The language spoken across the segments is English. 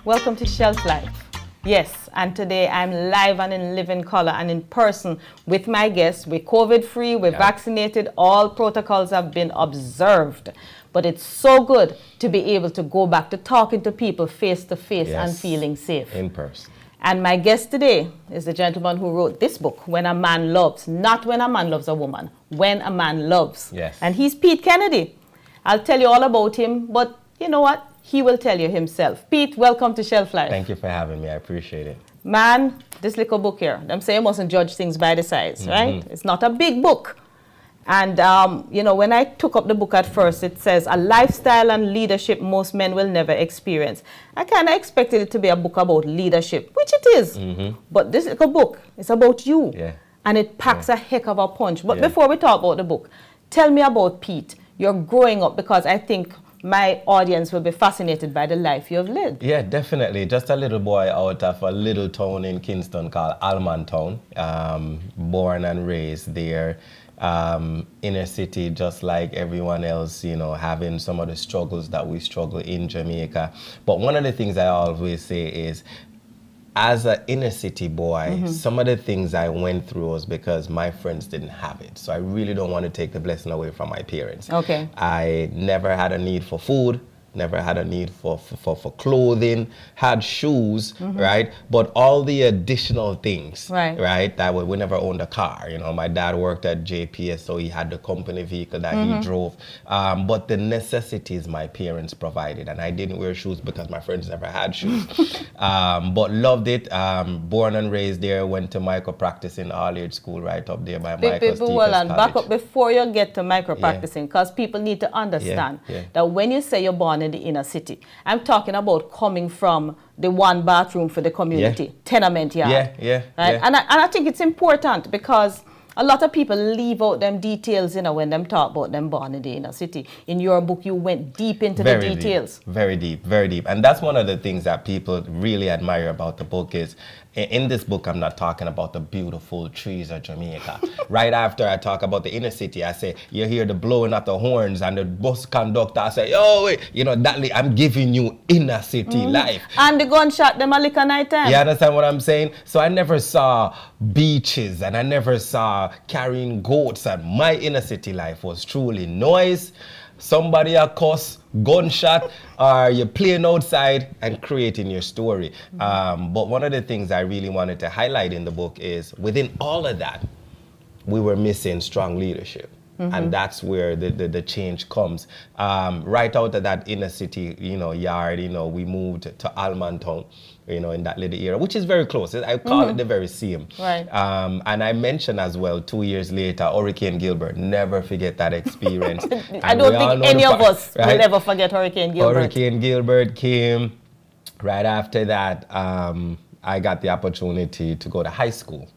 Welcome to Shelf Life. Yes, and today I'm live and in living color and in person with my guests. We're COVID-free, we're vaccinated, all protocols have been observed. But it's so good to be able to go back to talking to people face to face and feeling safe. In person. And my guest today is the gentleman who wrote this book, When a Man Loves. Not When a Man Loves a Woman, When a Man Loves. Yes. And he's Pete Kennedy. I'll tell you all about him, but you know what? He will tell you himself. Pete, welcome to Shelf Life. Thank you for having me. I appreciate it. Man, this little book here, them say you mustn't judge things by the size, right? It's not a big book. And, you know, when I took up the book at first, it says, a lifestyle and leadership most men will never experience. I kind of expected it to be a book about leadership, which it is. But this little book is about you. Yeah. And it packs a heck of a punch. But before we talk about the book, tell me about Pete. You're growing up, because I think my audience will be fascinated by the life you have lived. Yeah, definitely. Just a little boy out of a little town in Kingston called Almontown. Born and raised there. Inner city, just like everyone else, you know, having some of the struggles that we struggle in Jamaica. But one of the things I always say is, as an inner city boy, some of the things I went through was because my friends didn't have it. So I really don't want to take the blessing away from my parents. Okay. I never had a need for food, never had a need for clothing, had shoes, right? But all the additional things, right? That we never owned a car. You know, my dad worked at JPS, so he had the company vehicle that he drove. But the necessities my parents provided, and I didn't wear shoes because my friends never had shoes. But loved it. Born and raised there, went to micro practice in all-age school right up there by Michael's Well, back up before you get to micro practicing, because people need to understand that when you say you're born in the inner city, I'm talking about coming from the one bathroom for the community, tenement yard. Right? And I think it's important, because a lot of people leave out them details, you know, when them talk about them born in the inner city. In your book, you went deep into the details. Very deep, very deep. And that's one of the things that people really admire about the book is, in this book, I'm not talking about the beautiful trees of Jamaica. Right after I talk about the inner city, I say, you hear the blowing of the horns and the bus conductor, I say, oh, wait, you know, I'm giving you inner city life. And the gunshot, them a lick at night time. You understand what I'm saying? So I never saw beaches and I never saw carrying goats, and my inner city life was truly noise, somebody a cuss, gunshot, or you're playing outside and creating your story. But one of the things I really wanted to highlight in the book is, within all of that, we were missing strong leadership. And that's where the change comes. Right out of that inner city, you know, yard, you know, we moved to Almontown, you know, in that little area, which is very close. I call it the very same. Right. And I mentioned as well, 2 years later, Hurricane Gilbert. Never forget that experience. I don't think any of us will ever forget Hurricane Gilbert. Hurricane Gilbert came. Right after that, I got the opportunity to go to high school.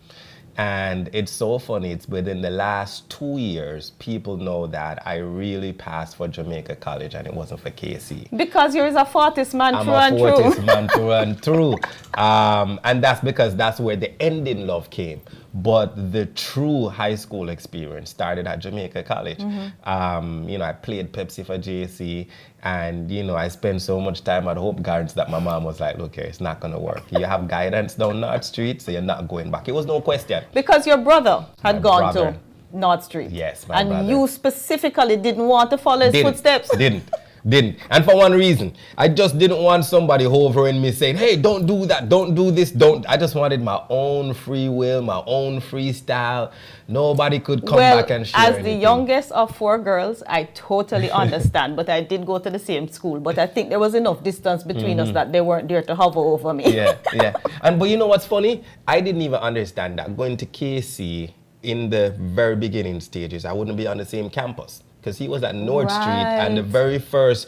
And it's so funny, it's within the last 2 years, people know that I really passed for Jamaica College, and it wasn't for KC. Because you're a Fortis man through and through. I'm a Fortis man through and through. And that's because that's where the ending love came. But the true high school experience started at Jamaica College. You know, I played Pepsi for JC, and, you know, I spent so much time at Hope Gardens that my mom was like, look here, it's not going to work. You have guidance down North Street, so you're not going back. It was no question. Because your brother had gone to North Street. Yes, my brother. And you specifically didn't want to follow his footsteps. Didn't. And for one reason, I just didn't want somebody hovering me saying, hey, don't do that, don't do this, don't. I just wanted my own free will, my own freestyle. Nobody could come back and share as the youngest of 4 girls, I totally understand. But I did go to the same school. But I think there was enough distance between us that they weren't there to hover over me. But you know what's funny? I didn't even understand that. Going to KC in the very beginning stages, I wouldn't be on the same campus. Because he was at North Street, and the very first,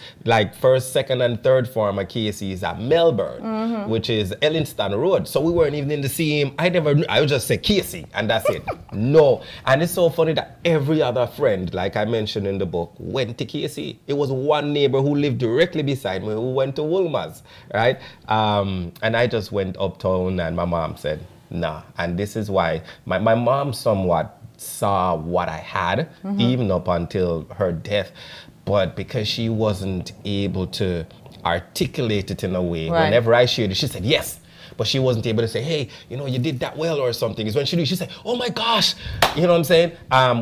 second, and third form at KC is at Melbourne, which is Ellingston Road. So we weren't even in the same. I would just say KC, and that's it. No. And it's so funny that every other friend, like I mentioned in the book, went to KC. It was one neighbor who lived directly beside me who went to Woolmer's, right? And I just went uptown, and my mom said, nah. And this is why my mom somewhat saw what I had, even up until her death. but because she wasn't able to articulate it in a way, whenever I shared it, she said, yes. But she wasn't able to say, hey, you did that well or something. It's when she said, oh my gosh, you know what I'm saying?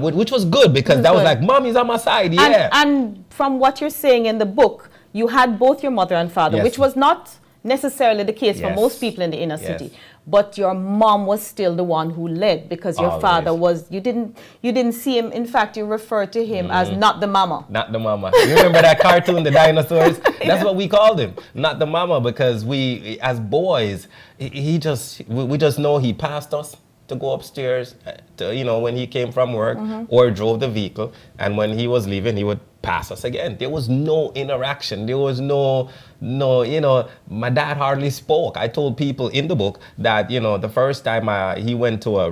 Which was good because that was like, mommy's on my side, yeah. And from what you're saying in the book, you had both your mother and father, which was not necessarily the case for most people in the inner city. But your mom was still the one who led because your father was, you didn't see him. In fact, you referred to him as not the mama. Not the mama. You remember that cartoon, The Dinosaurs? That's what we called him, not the mama, because we, as boys, we just know he passed us to go upstairs, when he came from work or drove the vehicle. And when he was leaving, he would pass us again. There was no interaction. There was no, my dad hardly spoke. I told people in the book that, the first time he went to a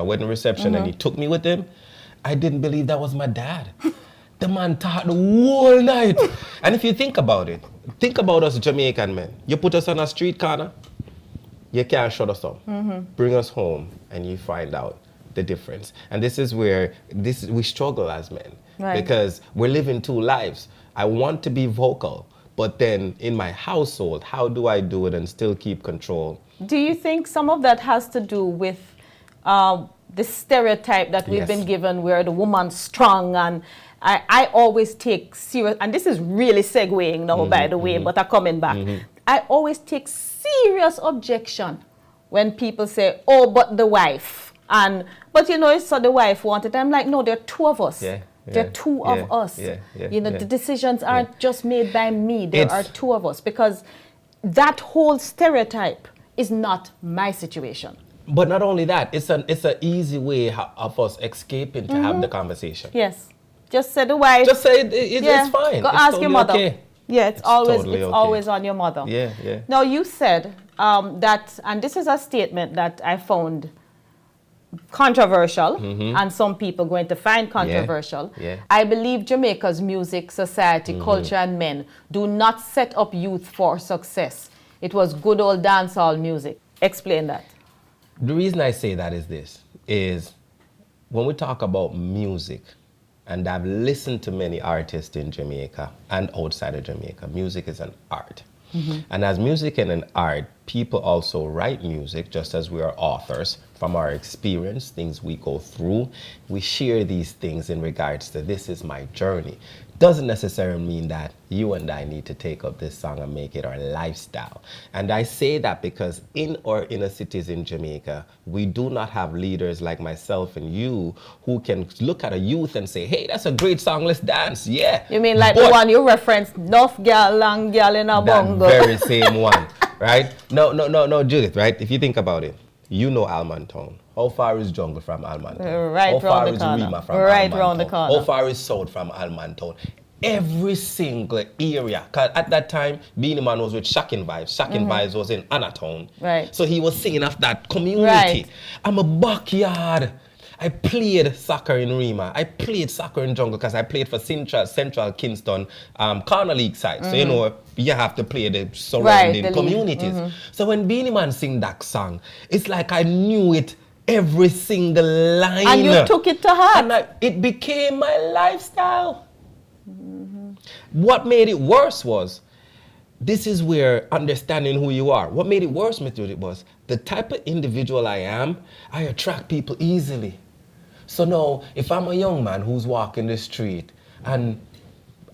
wedding reception, and he took me with him, I didn't believe that was my dad. The man talked the whole night. And if you think about it, think about us Jamaican men. You put us on a street corner, you can't shut us up. Bring us home, and you find out the difference. And this is where we struggle as men. Because we're living two lives. I want to be vocal, but then in my household, how do I do it and still keep control? Do you think some of that has to do with the stereotype that we've been given where the woman's strong? And I always take serious, and this is really segueing now, by the way, but I'm coming back. I always take serious objection when people say, oh, but the wife. But so the wife wanted. I'm like, no, there are two of us. There are two of us. The decisions aren't just made by me. There are two of us, because that whole stereotype is not my situation. But not only that, it's an easy way of us escaping to have the conversation. Yes. Just say the wife. Just say it's fine. Go ask your mother. Okay. Yeah, it's always on your mother. Yeah. Now you said that, and this is a statement that I found controversial, and some people going to find controversial. I believe Jamaica's music, society, culture, and men do not set up youth for success. It was good old dancehall music. Explain that. The reason I say that is when we talk about music, and I've listened to many artists in Jamaica and outside of Jamaica, music is an art. And as music and an art, people also write music just as we are authors from our experience, things we go through. We share these things in regards to this is my journey. Doesn't necessarily mean that you and I need to take up this song and make it our lifestyle. And I say that because in our inner cities in Jamaica, we do not have leaders like myself and you who can look at a youth and say, hey, that's a great song, let's dance. Yeah. You mean like the one you referenced, Nuff Gal, Long Gal in a Bongo? That very same one, right? No, Judith, right? If you think about it, you know Almontown. How far is Jungle from Almontown? Right How far is Rima from Almontown? Round the corner. How far is South from Almontown? Every single area. Because at that time, Beenie Man was with Shocking Vibes. Shocking Vibes was in Anatown. Right. So he was singing of that community. Right. I'm a backyard. I played soccer in Rima. I played soccer in Jungle because I played for Central Kingston Corner League side. So, you have to play the surrounding communities. So when Beenie Man sing that song, it's like I knew it every single line. And you took it to heart. And it became my lifestyle. What made it worse was, this is where understanding who you are. What made it worse, Mr. was the type of individual I am, I attract people easily. So now, if I'm a young man who's walking the street and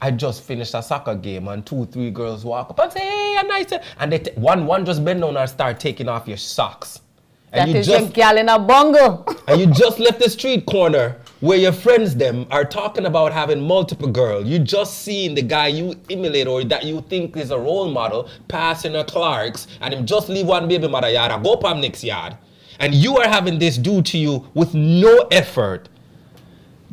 I just finished a soccer game and 2-3 girls walk up and say, hey, I'm nice. And they one just bend down and start taking off your socks. And that is just, your gal in a bongo. And you just left the street corner where your friends them are talking about having multiple girls. You just seen the guy you emulate or that you think is a role model passing a Clark's and him just leave one baby mother yard and go palm next yard. And you are having this do to you with no effort.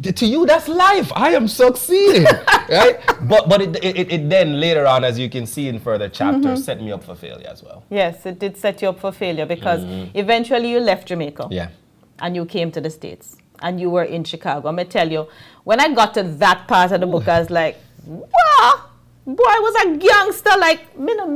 To you, that's life. I am succeeding, right? But it then later on, as you can see in further chapters, set me up for failure as well. Yes, it did set you up for failure because eventually you left Jamaica. Yeah. And you came to the States and you were in Chicago. I'm going to tell you, when I got to that part of the book, I was like, wow, boy, I was a gangster. Like, me no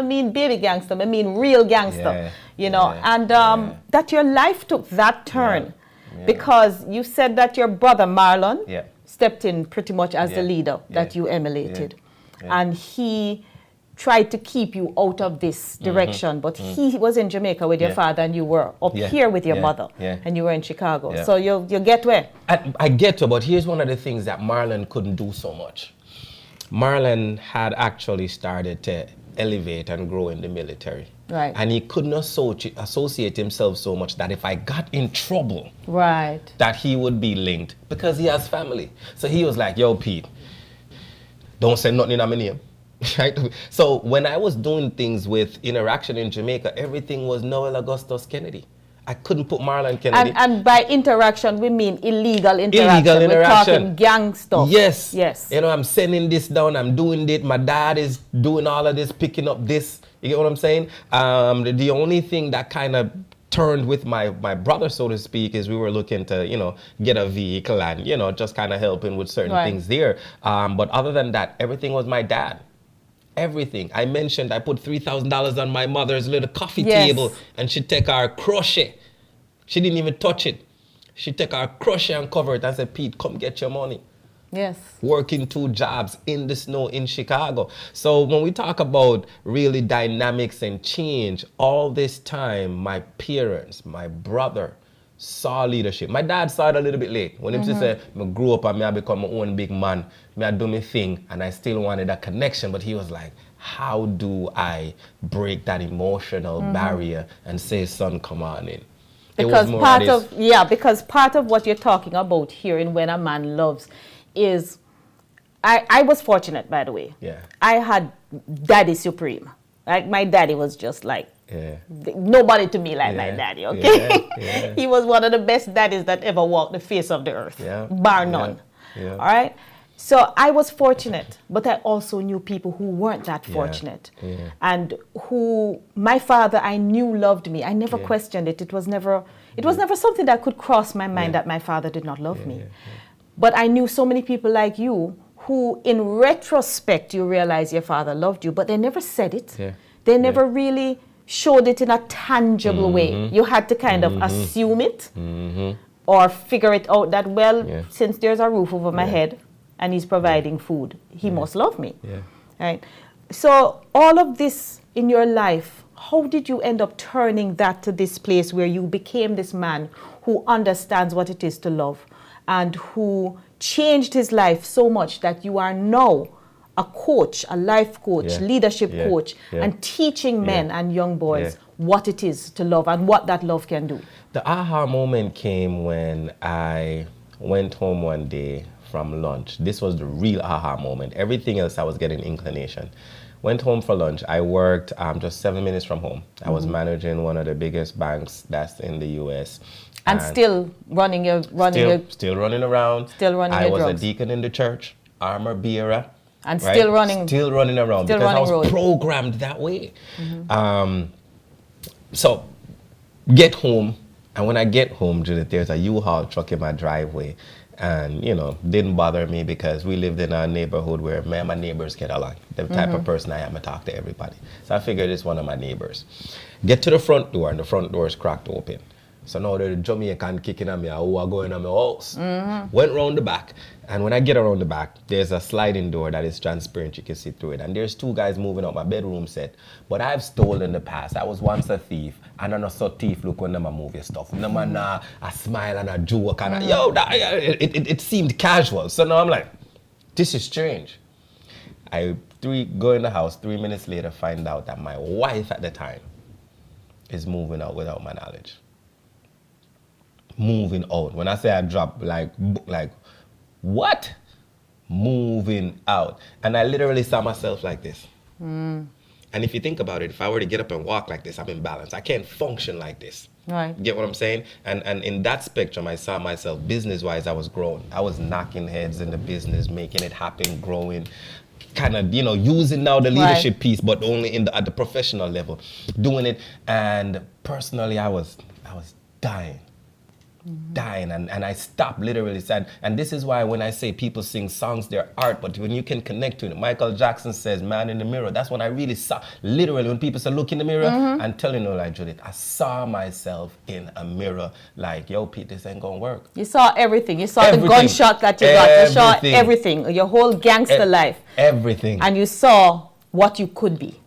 mean baby gangster, I mean real gangster, and that your life took that turn. Yeah. Because you said that your brother Marlon stepped in pretty much as the leader that you emulated. And he tried to keep you out of this direction, but he was in Jamaica with your father, and you were up here with your mother, and you were in Chicago. So you get where? I get to, but here's one of the things that Marlon couldn't do so much. Marlon had actually started to elevate and grow in the military. Right. And he couldn't associate himself so much that if I got in trouble, that he would be linked, because he has family. So he was like, yo, Pete, don't say nothing in my name. Right? So when I was doing things with Interaction in Jamaica, everything was Noel Augustus Kennedy. I couldn't put Marlon Kennedy. And by interaction, we mean illegal interaction. Illegal interaction. We're talking gang stuff. Yes. Yes. You know, I'm sending this down, I'm doing it. My dad is doing all of this, picking up this. You get what I'm saying? The only thing that kind of turned with my brother, so to speak, is we were looking to, you know, get a vehicle and, you know, just kind of helping with certain things there. But other than that, everything was my dad. Everything. I mentioned I put $3,000 on my mother's little coffee table, and she'd take our crochet. She didn't even touch it. She'd take our crochet and cover it and say, Pete, come get your money. Yes. Working 2 jobs in the snow in Chicago. So when we talk about really dynamics and change, all this time, my parents, my brother, saw leadership. My dad saw it a little bit late. When he said, I grew up and I become my own big man, I do my thing, and I still wanted that connection, but he was like, how do I break that emotional barrier and say, son, come on in? Because because part of what you're talking about here in When a Man Loves is, I was fortunate, by the way. Yeah. I had Daddy Supreme. Like, my daddy was just like, nobody to me like my daddy, okay? He was one of the best daddies that ever walked the face of the earth, bar none. All right? So I was fortunate, but I also knew people who weren't that fortunate. And who, my father, I knew loved me. I never questioned it. It was never something that could cross my mind that my father did not love me. But I knew so many people like you who, in retrospect, you realize your father loved you, but they never said it. They never really showed it in a tangible way. You had to kind of assume it or figure it out that, well, since there's a roof over my head and he's providing food, he must love me. Right? So all of this in your life, how did you end up turning that to this place where you became this man who understands what it is to love and who changed his life so much that you are now a coach, a life coach, leadership coach, and teaching men and young boys what it is to love and what that love can do? The aha moment came when I went home one day from lunch. This was the real aha moment. Everything else I was getting inclination. Went home for lunch. I worked just 7 minutes from home. I was managing one of the biggest banks that's in the U.S. And still running your still running around. Still running I your was drugs. A deacon in the church, armor bearer. And still running around because I was programmed that way. So get home, and when I get home, Judith, there's a U-Haul truck in my driveway, and you know, didn't bother me because we lived in a neighborhood where me and my neighbors get along. The type of person I am, I talk to everybody. So I figured it's one of my neighbors. Get to the front door, and the front door is cracked open. So now the Jamaican kicking at me, who are going at my house. Went round the back, and when I get around the back, there's a sliding door that is transparent, you can see through it. And there's 2 guys moving out my bedroom set. But I've stolen in the past. I was once a thief, and I know so thief look when them move your stuff. No man, a smile and a joke, and it seemed casual. So now I'm like, this is strange. I go in the house, 3 minutes later, find out that my wife at the time is moving out without my knowledge. Moving out. When I say I drop, like what? Moving out. And I literally saw myself like this. And if you think about it, if I were to get up and walk like this, I'm imbalanced. I can't function like this. Right. Get what I'm saying? And in that spectrum, I saw myself business-wise, I was growing. I was knocking heads in the business, making it happen, growing. Kind of, you know, using now the leadership piece, but only at the professional level, doing it. And personally, I was dying. dying, and I stopped literally said, and this is why when I say people sing songs, they're art, but when you can connect to it, Michael Jackson says, man in the mirror, that's when I really saw, literally when people say look in the mirror, and telling you like Judith, I saw myself in a mirror like, yo Pete, this ain't gonna work. You saw everything. You saw the gunshot that you got, you saw everything, your whole gangster life. Everything. And you saw what you could be.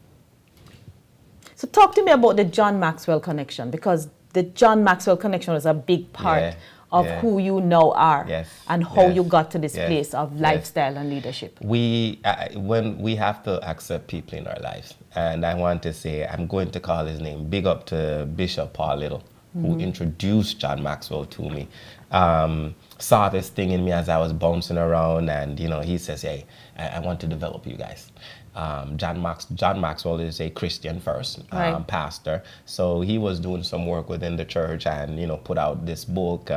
So talk to me about the John Maxwell connection, because the John Maxwell connection was a big part of who you now are and how you got to this place of lifestyle and leadership. When we have to accept people in our lives, and I want to say, I'm going to call his name, big up to Bishop Paul Little, who introduced John Maxwell to me. Saw this thing in me as I was bouncing around, and you know, he says, hey, I want to develop you guys. John Maxwell is a Christian first, pastor. So he was doing some work within the church and, you know, put out this book,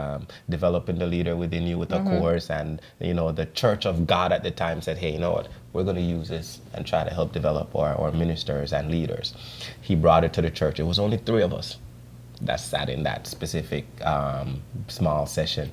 Developing the Leader Within You with a course. And, you know, the Church of God at the time said, hey, you know what, we're going to use this and try to help develop our ministers and leaders. He brought it to the church. It was only 3 of us that sat in that specific small session.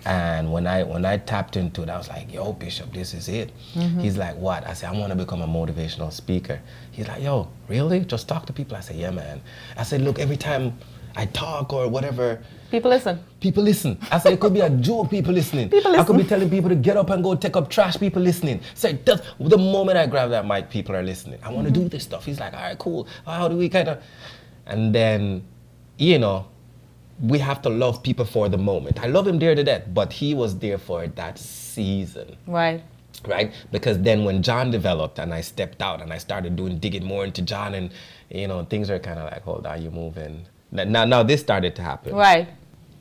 And when I tapped into it, I was like, yo, Bishop, this is it. He's like, what? I said, I want to become a motivational speaker. He's like, yo, really? Just talk to people? I said, yeah, man. I said, look, every time I talk or whatever, people listen. People listen. I said, it could be a joke, people listening. I could be telling people to get up and go take up trash, people listening. So the moment I grab that mic, people are listening. I want to do this stuff. He's like, all right, cool. How do we kind of... And then, you know, we have to love people for the moment. I love him dear to death, but he was there for that season. Right? Because then when John developed and I stepped out and I started digging more into John, and, you know, things are kind of like, hold on, you're moving. Now this started to happen. Right.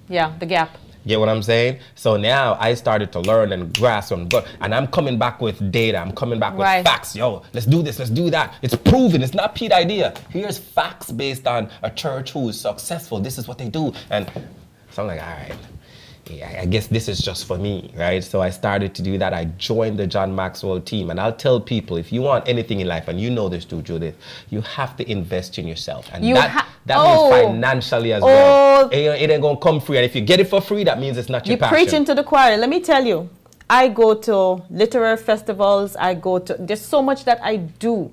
Yeah, the gap. Get what I'm saying? So now I started to learn and grasp and I'm coming back with data. I'm coming back with facts. Yo, let's do this, let's do that. It's proven. It's not Pete idea. Here's facts based on a church who is successful. This is what they do. And so I'm like, all right, yeah, I guess this is just for me, right? So I started to do that. I joined the John Maxwell team. And I'll tell people, if you want anything in life, and you know this too, Judith, you have to invest in yourself. And that means financially as well. It ain't going to come free. And if you get it for free, that means it's not your passion. You're preaching to the choir. Let me tell you, I go to literary festivals. There's so much that I do.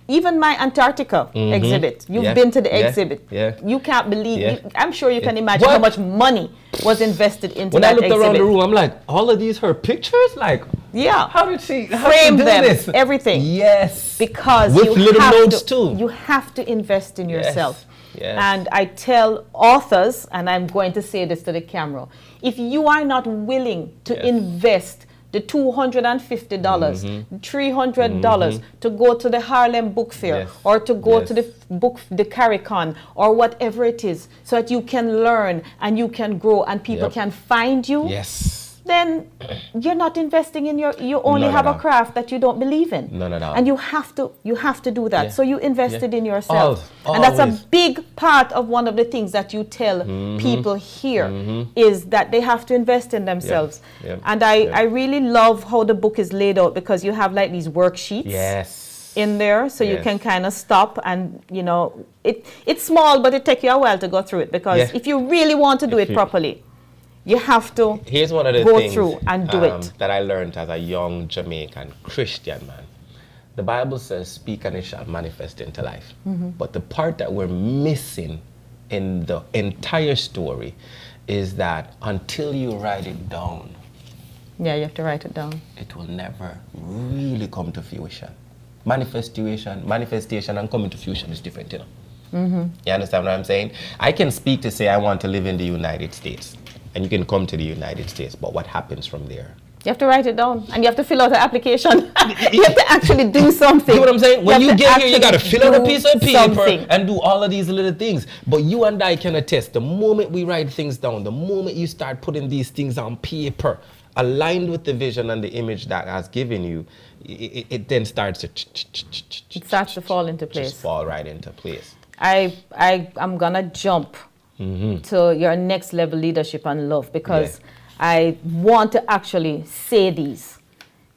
Even my Antarctica exhibit. You've been to the exhibit. You can't believe. I'm sure you can imagine how much money was invested into that exhibit. When I looked around the room, I'm like, all of these her pictures? Like, how did she frame them? This? Everything. Yes. Because with little notes too. You have to invest in yourself. Yes. And I tell authors, and I'm going to say this to the camera, if you are not willing to invest the $250, $300 to go to the Harlem Book Fair or to go to the Caricon or whatever it is, so that you can learn and you can grow and people can find you, then you're not investing in you only have a craft that you don't believe in. None at all. And you have to do that. So you invested in yourself. And that's a big part of one of the things that you tell people here is that they have to invest in themselves. And I really love how the book is laid out, because you have like these worksheets in there, so you can kind of stop and, you know, it's small, but it takes you a while to go through it, because if you really want to do it properly, you have to Here's one of the go things, through and do it. That I learned as a young Jamaican Christian man. The Bible says, speak and it shall manifest into life. But the part that we're missing in the entire story is that until you write it down, you have to write it down. It will never really come to fruition. Manifestation and coming to fruition is different, you know. You understand what I'm saying? I can speak to say I want to live in the United States. And you can come to the United States, but what happens from there? You have to write it down, and you have to fill out an application. You have to actually do something. You know what I'm saying? When you get here, you got to fill out a piece of paper and do all of these little things. But you and I can attest, the moment we write things down, the moment you start putting these things on paper, aligned with the vision and the image that has given you, it then starts to... It starts to fall into place. Just fall right into place. I'm going to jump to your next level leadership and love, because I want to actually say these.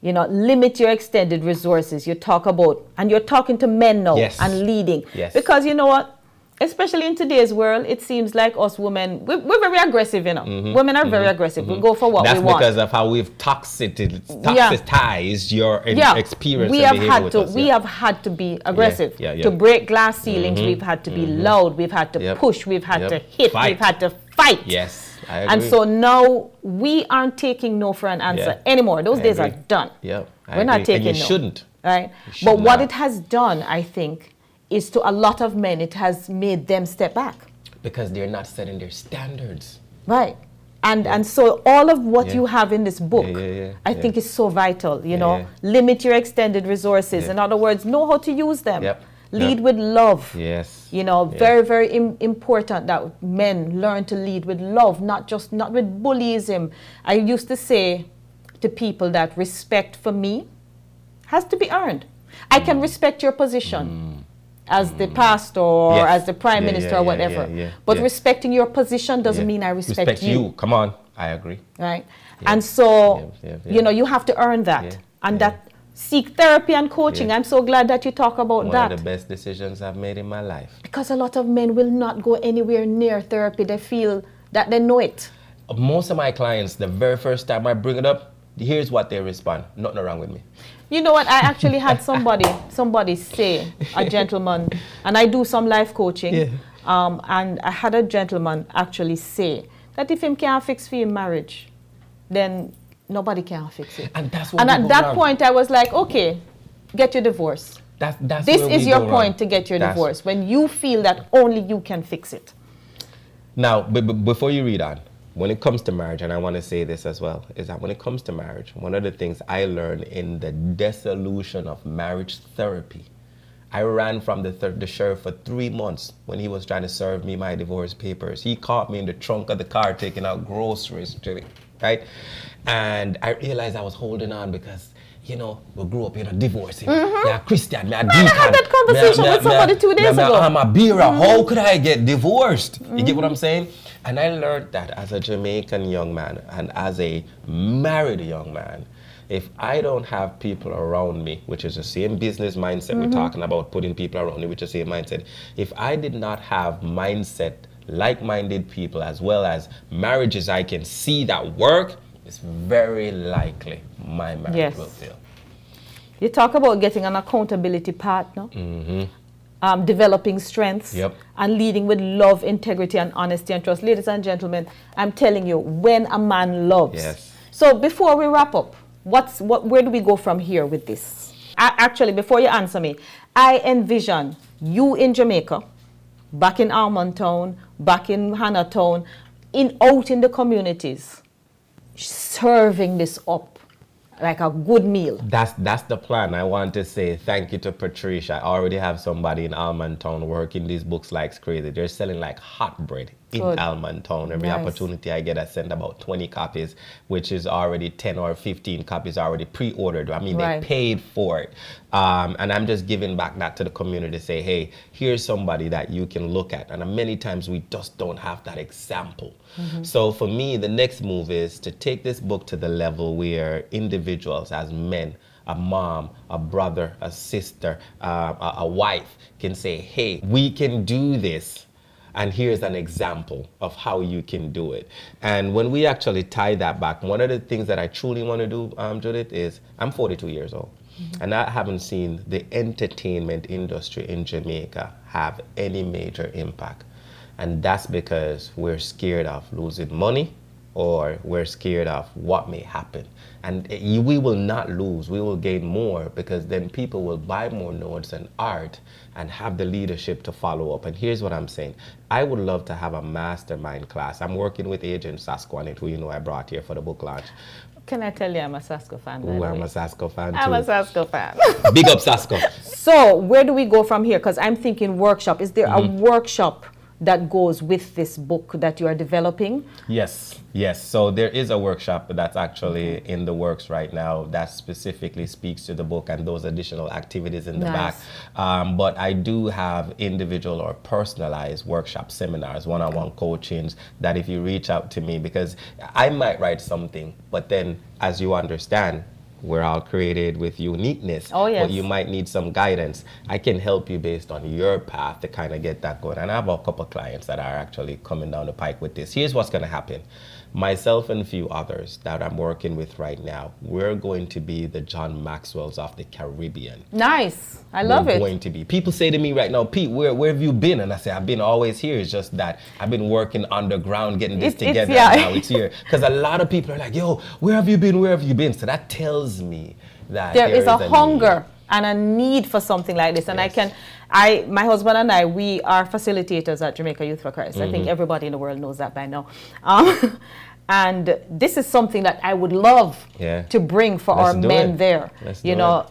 You know, limit your extended resources. You talk about, and you're talking to men now and leading. Because you know what? especially in today's world, it seems like us women, we're very aggressive, you know. Women are very aggressive. We go for what we want. That's because of how we've toxicized your experience. We have had to be aggressive. To break glass ceilings, we've had to be loud. We've had to push. We've had to hit. We've had to fight. Yes, I agree. And so now we aren't taking no for an answer anymore. Those days are done. We're not taking no. You shouldn't. Right? But what it has done, I think, is to a lot of men, it has made them step back. Because they're not setting their standards. Right. And so all of what you have in this book, I think is so vital, you know. Limit your extended resources. In other words, know how to use them. Lead with love. Yes. You know, very, very important that men learn to lead with love, not with bullyism. I used to say to people that respect for me has to be earned. I can respect your position as the pastor or as the prime minister or whatever. But respecting your position doesn't mean I respect you. Come on. I agree. Right? And so, you know, you have to earn that. And that seek therapy and coaching. I'm so glad that you talk about that. One of the best decisions I've made in my life. Because a lot of men will not go anywhere near therapy. They feel that they know it. Most of my clients, the very first time I bring it up, here's what they respond. Nothing wrong with me. You know what? I actually had somebody say, a gentleman, and I do some life coaching, and I had a gentleman actually say that if him can't fix for him marriage, then nobody can fix it. And that's what at that point, I was like, okay, get your divorce. This is your point to get your divorce, when you feel that only you can fix it. Now, before you read on, when it comes to marriage, and I want to say this as well, is that when it comes to marriage, one of the things I learned in the dissolution of marriage therapy, I ran from the sheriff for 3 months when he was trying to serve me my divorce papers. He caught me in the trunk of the car taking out groceries, right? And I realized I was holding on because, you know, we grew up in a divorce. Yeah, Christian, I had that conversation with somebody 2 days ago. I'm a bearer. How could I get divorced? You get what I'm saying? And I learned that as a Jamaican young man and as a married young man, if I don't have people around me, which is the same business mindset we're talking about, putting people around me, which is the same mindset. If I did not have mindset, like-minded people, as well as marriages I can see that work, it's very likely my marriage will fail. You talk about getting an accountability partner. Developing strengths and leading with love, integrity, and honesty and trust. Ladies and gentlemen, I'm telling you, when a man loves. So before we wrap up, where do we go from here with this? Actually, before you answer me, I envision you in Jamaica, back in Almontown, back in Hannahtown, out in the communities, serving this up like a good meal. That's the plan. I want to say thank you to Patricia. I already have somebody in Almontown working these books like crazy. They're selling like hot bread in Almontown. Every opportunity I get, I send about 20 copies, which is already 10 or 15 copies already pre-ordered. I mean, they paid for it. And I'm just giving back that to the community to say, hey, here's somebody that you can look at. And many times we just don't have that example. So for me, the next move is to take this book to the level where individuals as men, a mom, a brother, a sister, a wife can say, hey, we can do this. And here's an example of how you can do it. And when we actually tie that back, one of the things that I truly want to do, Judith, is I'm 42 years old. And I haven't seen the entertainment industry in Jamaica have any major impact. And that's because we're scared of losing money, or we're scared of what may happen. And we will not lose, we will gain more, because then people will buy more notes and art and have the leadership to follow up. And here's what I'm saying. I would love to have a mastermind class. I'm working with Agent Sasko, who you know I brought here for the book launch. Can I tell you I'm a Sasko fan? Oh, I'm a Sasko fan too. I'm a Sasko fan. Big up Sasko. So where do we go from here? Because I'm thinking workshop. Is there a workshop that goes with this book that you are developing? Yes. So there is a workshop that's actually in the works right now that specifically speaks to the book and those additional activities in the back. But I do have individual or personalized workshop seminars, one-on-one coachings, that if you reach out to me, because I might write something, but then as you understand, We're all created with uniqueness. Oh, yes. But you might need some guidance. I can help you based on your path to kind of get that going. And I have a couple of clients that are actually coming down the pike with this. Here's what's going to happen. Myself and a few others that I'm working with right now, we're going to be the John Maxwells of the Caribbean. Nice. I love it. We're going to be. People say to me right now, Pete, where have you been? And I say, I've been always here. It's just that I've been working underground, getting this together. Now it's here. Because a lot of people are like, yo, where have you been? Where have you been? So that tells me that there is a hunger and a need for something like this. And yes. My husband and I, we are facilitators at Jamaica Youth for Christ. I think everybody in the world knows that by now. And this is something that I would love to bring for our men there. You know,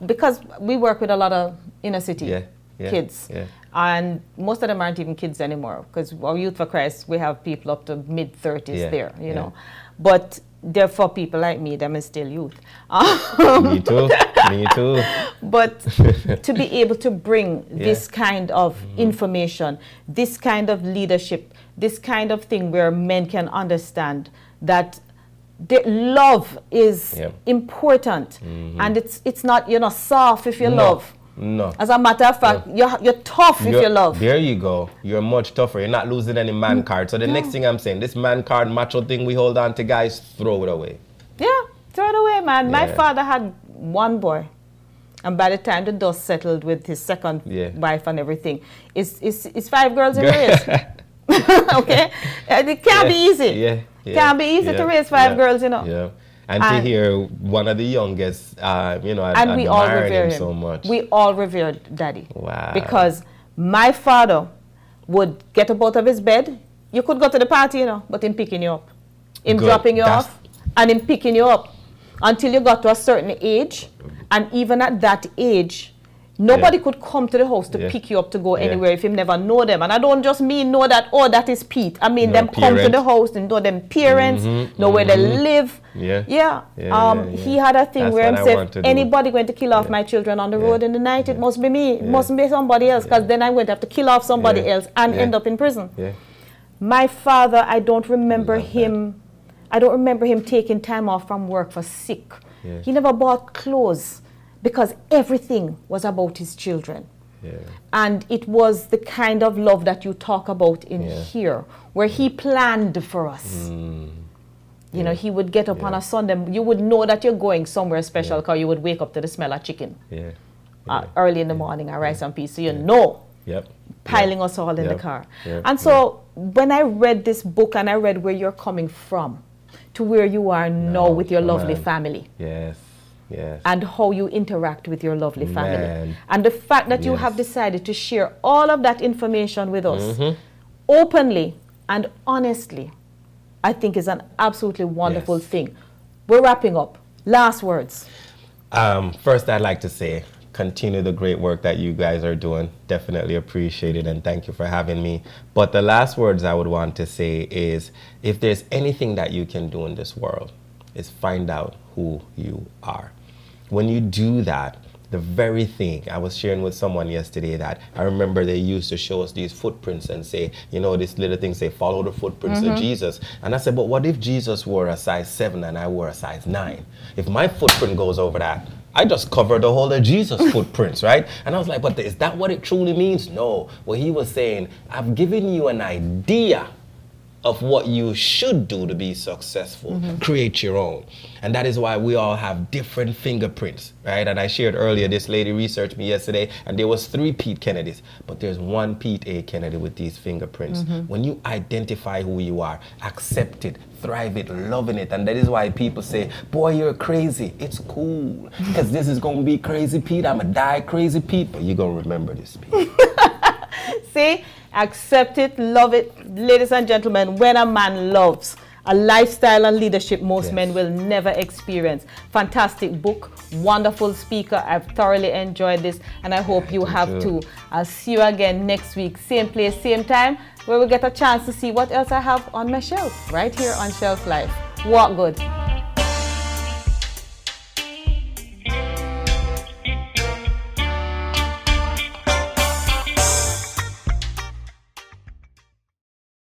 because we work with a lot of inner city kids. Yeah. And most of them aren't even kids anymore, because our Youth for Christ, we have people up to mid-30s there, you know. But they're for people like me, them is still youth. Me too. Me too. But to be able to bring this kind of information, this kind of leadership, this kind of thing where men can understand that love is important, and it's not, you know, soft if you love. No. As a matter of fact, you're tough if you love. There you go. You're much tougher. You're not losing any man card. So the next thing I'm saying, this man card macho thing we hold on to, guys, throw it away. Yeah, throw it away, man. Yeah. My father had one boy. And by the time the dust settled with his second wife and everything, it's 5 girls in race. Okay? It can't be easy. Can't be easy to raise 5 girls, you know. Yeah. And to hear one of the youngest, you know, and we all revere him so much. We all revered Daddy. Wow. Because my father would get up out of his bed. You could go to the party, you know, but him picking you up. Him dropping you off and him picking you up until you got to a certain age. And even at that age, nobody could come to the house to pick you up to go anywhere if him never know them. And I don't just mean know that, oh, that is Pete. I mean them come to the house and know them parents, know where they live. He had a thing where he said, anybody going to kill off my children on the road in the night, it must be me. It mustn't be somebody else, because then I'm going to have to kill off somebody else and end up in prison. My father, I don't remember him taking time off from work for sick. He never bought clothes, because everything was about his children. And it was the kind of love that you talk about in here, where he planned for us. You know, he would get up on a Sunday. You would know that you're going somewhere special, because you would wake up to the smell of chicken early in the morning, and rice and peas. So you know, piling us all in the car. And so when I read this book and I read where you're coming from to where you are now with your lovely family. And how you interact with your lovely family. And the fact that you have decided to share all of that information with us openly and honestly, I think is an absolutely wonderful thing. We're wrapping up. Last words. First, I'd like to say, continue the great work that you guys are doing. Definitely appreciate it, and thank you for having me. But the last words I would want to say is, if there's anything that you can do in this world, is find out who you are. When you do that, the very thing, I was sharing with someone yesterday that I remember they used to show us these footprints and say, you know, this little thing, say, follow the footprints of Jesus. And I said, but what if Jesus wore a size 7 and I wore a size 9? If my footprint goes over that, I just covered the whole of Jesus' footprints, right? And I was like, but is that what it truly means? No. Well, he was saying, I've given you an idea of what you should do to be successful. Create your own. And that is why we all have different fingerprints, right? And I shared earlier, this lady researched me yesterday, and there was 3 Pete Kennedys, but there's 1 Pete A. Kennedy with these fingerprints. When you identify who you are, accept it, thrive it, loving it. And that is why people say, boy, you're crazy. It's cool, because this is going to be crazy Pete. I'm going to die crazy Pete, but you're going to remember this Pete. See? Accept it, love it. Ladies and gentlemen, when a man loves, a lifestyle and leadership most men will never experience. Fantastic book, wonderful speaker. I've thoroughly enjoyed this, and I hope you have too. I'll see you again next week, same place, same time, where we'll get a chance to see what else I have on my shelf, right here on Shelf Life. Walk good.